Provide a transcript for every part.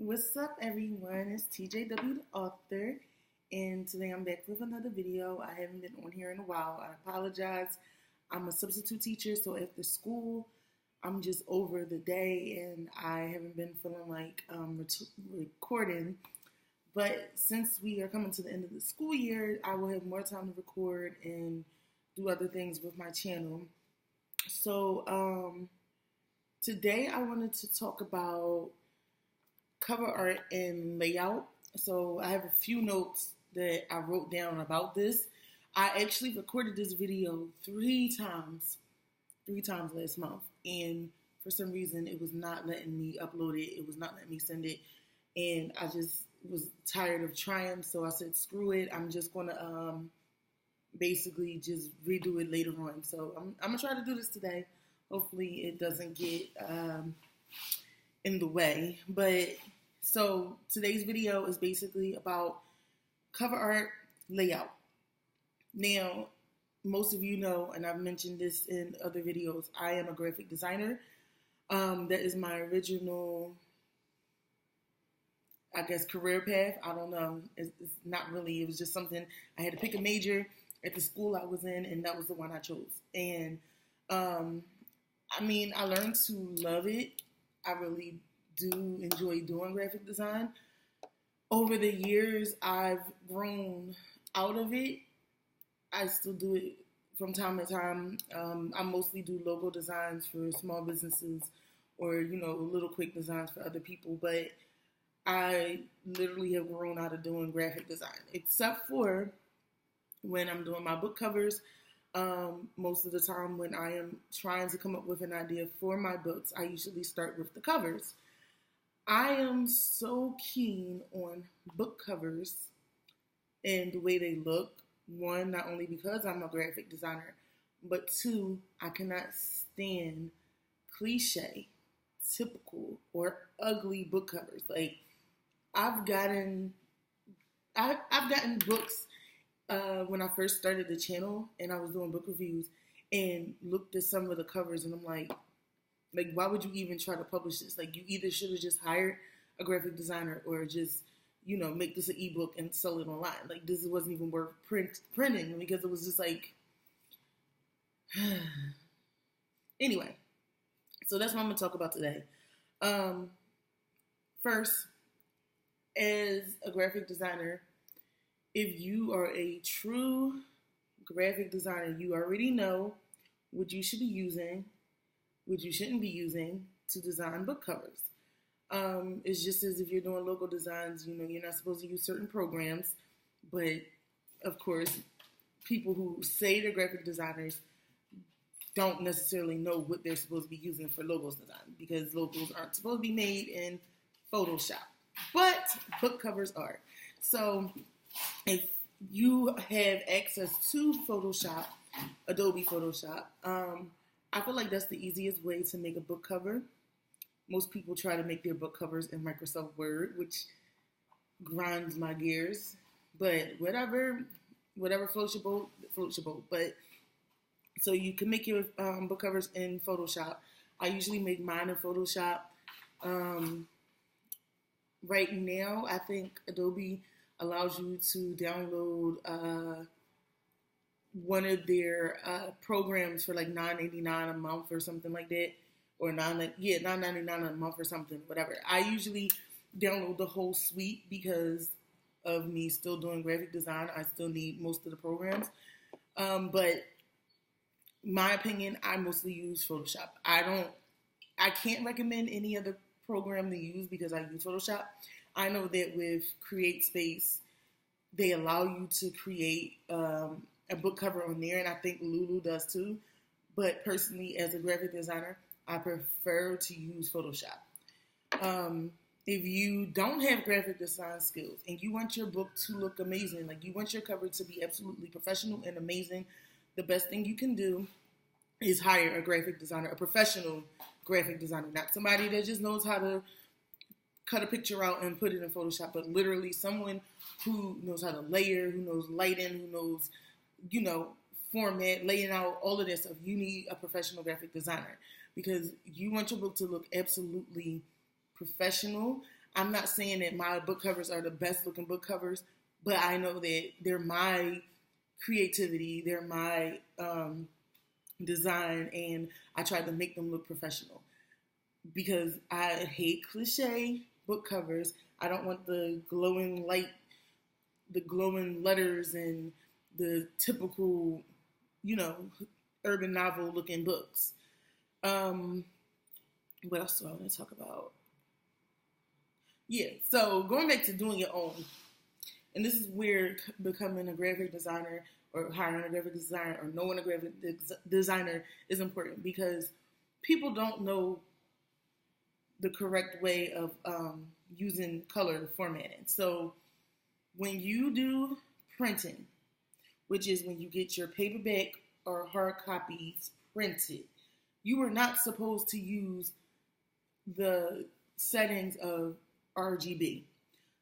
What's up, everyone? It's TJW the author, and today I'm back with another video. I haven't been on here in a while. I apologize. I'm a substitute teacher, so after school, I'm just over the day, and I haven't been feeling like recording. But since we are coming to the end of the school year, I will have more time to record and do other things with my channel. So today I wanted to talk about cover art and layout. So I have a few notes that I wrote down about this. I actually recorded this video three times last month, and for some reason it was not letting me upload it. It was not letting me send it, and I just was tired of trying, so I said screw it. I'm just gonna basically just redo it later on. So I'm gonna try to do this today. Hopefully it doesn't get in the way. But so today's video is basically about cover art layout. Now, most of you know, and I've mentioned this in other videos, I am a graphic designer. That is my original, I guess, career path. I don't know. It's not really. It was just something I had to pick a major at the school I was in, and that was the one I chose. And I learned to love it. I really do enjoy doing graphic design. Over the years, I've grown out of it. I still do it from time to time. I mostly do logo designs for small businesses or, little quick designs for other people. But I literally have grown out of doing graphic design, except for when I'm doing my book covers. Most of the time when I am trying to come up with an idea for my books, I usually start with the covers. I am so keen on book covers and the way they look. One, not only because I'm a graphic designer, but two, I cannot stand cliche, typical, or ugly book covers. Like, I've gotten books when I first started the channel and I was doing book reviews and looked at some of the covers and I'm like, why would you even try to publish this? Like, you either should have just hired a graphic designer or just, make this an ebook and sell it online. Like, this wasn't even worth printing because it was just like, anyway. So that's what I'm going to talk about today. First, as a graphic designer, if you are a true graphic designer, you already know what you should be using, what you shouldn't be using to design book covers. It's just as if you're doing logo designs, you're not supposed to use certain programs, but of course, people who say they're graphic designers don't necessarily know what they're supposed to be using for logos design because logos aren't supposed to be made in Photoshop, but book covers are. So if you have access to Photoshop, Adobe Photoshop, I feel like that's the easiest way to make a book cover. Most people try to make their book covers in Microsoft Word, which grinds my gears. But whatever floats your boat, floats your boat. But so you can make your book covers in Photoshop. I usually make mine in Photoshop. Right now, I think Adobe allows you to download one of their programs for like $9.99 a month or something like that, or $9.99 a month or something, whatever. I usually download the whole suite because of me still doing graphic design. I still need most of the programs, but my opinion, I mostly use Photoshop. I can't recommend any other program to use because I use Photoshop. I know that with CreateSpace, they allow you to create a book cover on there, and I think Lulu does too. But personally, as a graphic designer, I prefer to use Photoshop. If you don't have graphic design skills and you want your book to look amazing, like you want your cover to be absolutely professional and amazing, the best thing you can do is hire a graphic designer, a professional graphic designer, not somebody that just knows how to cut a picture out and put it in Photoshop, but literally someone who knows how to layer, who knows lighting, who knows, format, laying out, all of that stuff. You need a professional graphic designer because you want your book to look absolutely professional. I'm not saying that my book covers are the best looking book covers, but I know that they're my creativity, they're my design, and I try to make them look professional because I hate cliche book covers. I don't want the glowing light, the glowing letters, and the typical, you know, urban novel looking books. What else do I want to talk about? Yeah, so going back to doing your own, and this is where becoming a graphic designer or hiring a graphic designer or knowing a graphic designer is important because people don't know the correct way of using color formatting. So when you do printing, which is when you get your paperback or hard copies printed, you are not supposed to use the settings of RGB.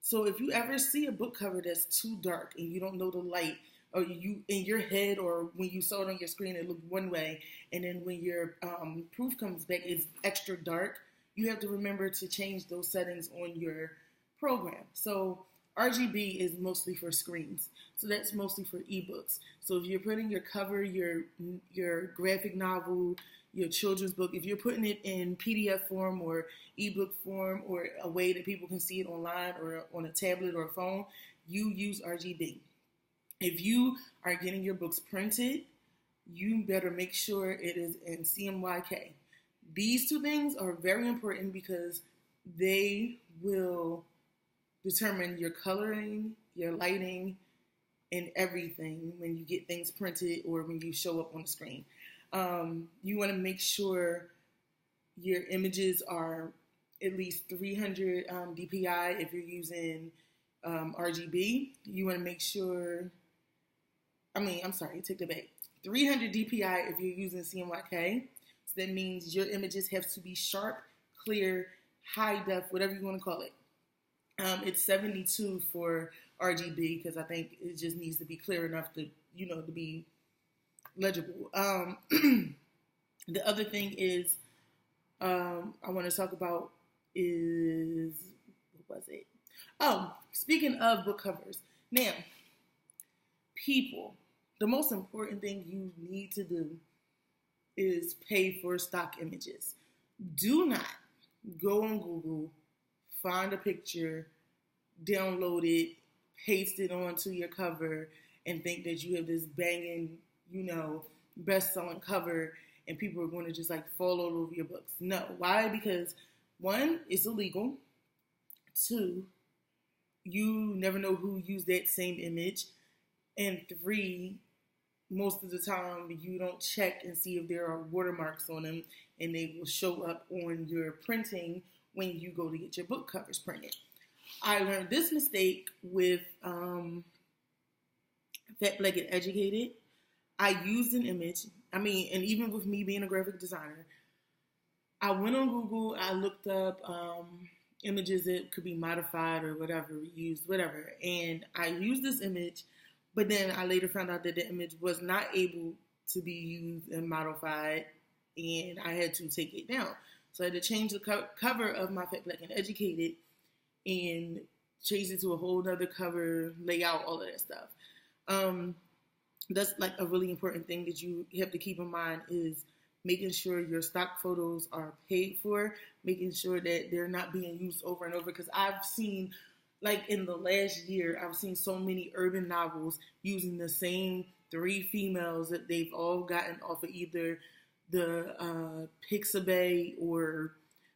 So if you ever see a book cover that's too dark and you don't know the light, or you in your head, or when you saw it on your screen, it looked one way, and then when your proof comes back, it's extra dark. You have to remember to change those settings on your program. So RGB is mostly for screens. So that's mostly for ebooks. So if you're putting your cover, your graphic novel, your children's book, if you're putting it in PDF form or ebook form or a way that people can see it online or on a tablet or a phone, you use RGB. If you are getting your books printed, you better make sure it is in CMYK. These two things are very important because they will determine your coloring, your lighting, and everything when you get things printed or when you show up on the screen. You want to make sure your images are at least 300 DPI if you're using RGB. You want to make sure, take that back. 300 DPI if you're using CMYK. So that means your images have to be sharp, clear, high def, whatever you want to call it. It's 72 for RGB because I think it just needs to be clear enough to be legible. The other thing is I want to talk about is, what was it? Oh, speaking of book covers. Now, people, the most important thing you need to do is pay for stock images. Do not go on Google, find a picture, download it, paste it onto your cover, and think that you have this banging, best-selling cover, and people are going to just fall all over your books. No. Why? Because 1, it's illegal. 2, you never know who used that same image. And 3, most of the time you don't check and see if there are watermarks on them, and they will show up on your printing when you go to get your book covers printed. I learned this mistake with Fat, Black, and Educated. I used an image. And even with me being a graphic designer, I went on Google, I looked up images that could be modified or whatever, reused, whatever. And I used this image, but then I later found out that the image was not able to be used and modified, and I had to take it down. So I had to change the cover of my Fat, Black, and Educated and change it to a whole other cover, layout, all of that stuff. That's a really important thing that you have to keep in mind is making sure your stock photos are paid for, making sure that they're not being used over and over. Because I've seen, in the last year, I've seen so many urban novels using the same 3 females that they've all gotten off of either the Pixabay, or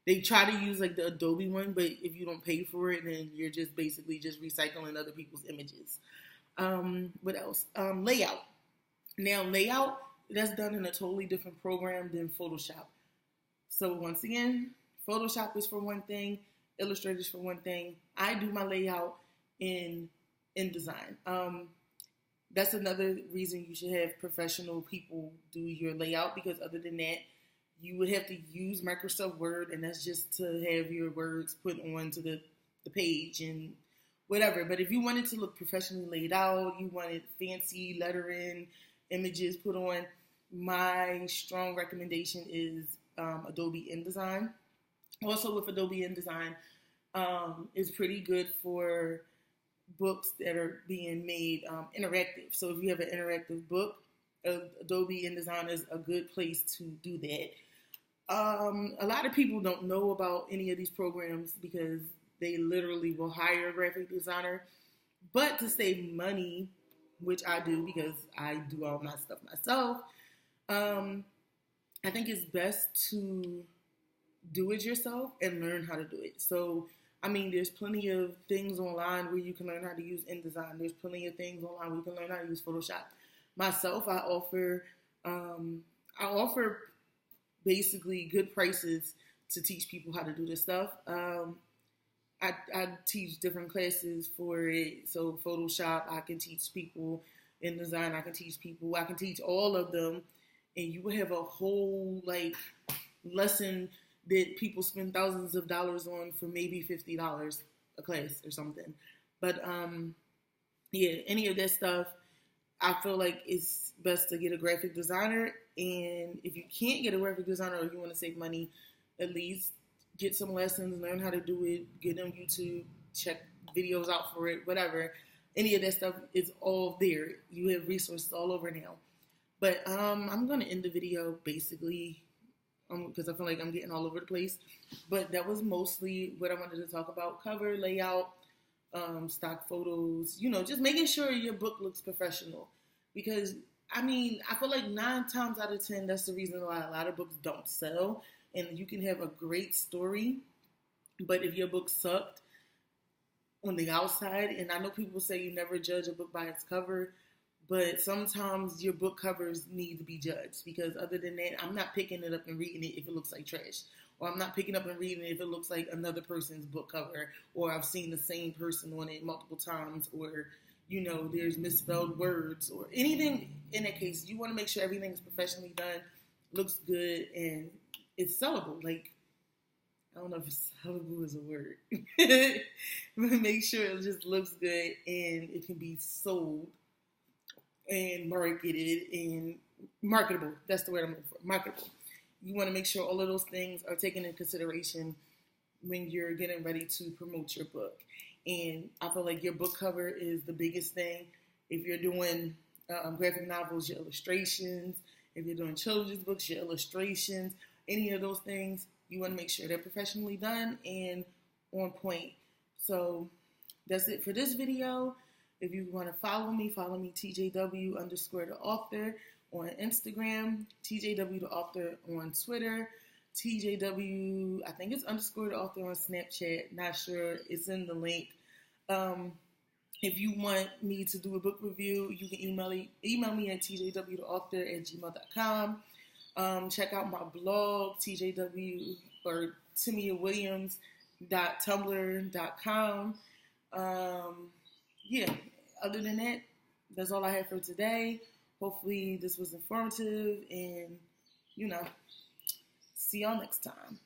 they try to use the Adobe one, but if you don't pay for it, then you're just basically just recycling other people's images. What else? Layout. Now, layout, that's done in a totally different program than Photoshop. So once again, Photoshop is for one thing, Illustrator is for one thing. I do my layout in InDesign. That's another reason you should have professional people do your layout, because other than that, you would have to use Microsoft Word, and that's just to have your words put onto the page and whatever. But if you wanted to look professionally laid out, you wanted fancy lettering, images put on, my strong recommendation is Adobe InDesign. Also with Adobe InDesign, is pretty good for books that are being made interactive. So if you have an interactive book, Adobe InDesign is a good place to do that. A lot of people don't know about any of these programs because they literally will hire a graphic designer. But to save money, which I do because I do all my stuff myself, I think it's best to do it yourself and learn how to do it. So, I mean, there's plenty of things online where you can learn how to use InDesign. There's plenty of things online where you can learn how to use Photoshop. Myself, I offer basically good prices to teach people how to do this stuff. I teach different classes for it. So Photoshop, I can teach people. InDesign, I can teach people. I can teach all of them, and you will have a whole like lesson that people spend thousands of dollars on for maybe $50 a class or something. But yeah, any of that stuff, I feel like it's best to get a graphic designer. And if you can't get a graphic designer or you want to save money, at least get some lessons, learn how to do it, get on YouTube, check videos out for it, whatever. Any of that stuff is all there. You have resources all over now. But I'm going to end the video basically because I feel like I'm getting all over the place. But that was mostly what I wanted to talk about. Cover, layout, stock photos, just making sure your book looks professional. Because, I mean, I feel like 9 times out of 10, that's the reason why a lot of books don't sell. And you can have a great story, but if your book sucked on the outside, and I know people say you never judge a book by its cover, but sometimes your book covers need to be judged, because other than that, I'm not picking it up and reading it if it looks like trash. Or I'm not picking up and reading it if it looks like another person's book cover, or I've seen the same person on it multiple times, or, there's misspelled words, or anything. In that case, you want to make sure everything is professionally done, looks good, and it's sellable. Like, I don't know if sellable is a word. But make sure it just looks good and it can be sold and marketed and marketable. That's the word I'm looking for. Marketable. You want to make sure all of those things are taken into consideration when you're getting ready to promote your book. And I feel like your book cover is the biggest thing. If you're doing graphic novels, your illustrations. If you're doing children's books, your illustrations. Any of those things, you want to make sure they're professionally done and on point. So that's it for this video. If you want to follow me TJW_the_author on Instagram, TJWTheAuthor on Twitter, TJW, I think it's _the author on Snapchat, not sure, it's in the link. If you want me to do a book review, you can email me at TJWTheAuthor@gmail.com. Check out my blog, TJW or TimiaWilliams.tumblr.com. Yeah, other than that, that's all I have for today. Hopefully this was informative, and see y'all next time.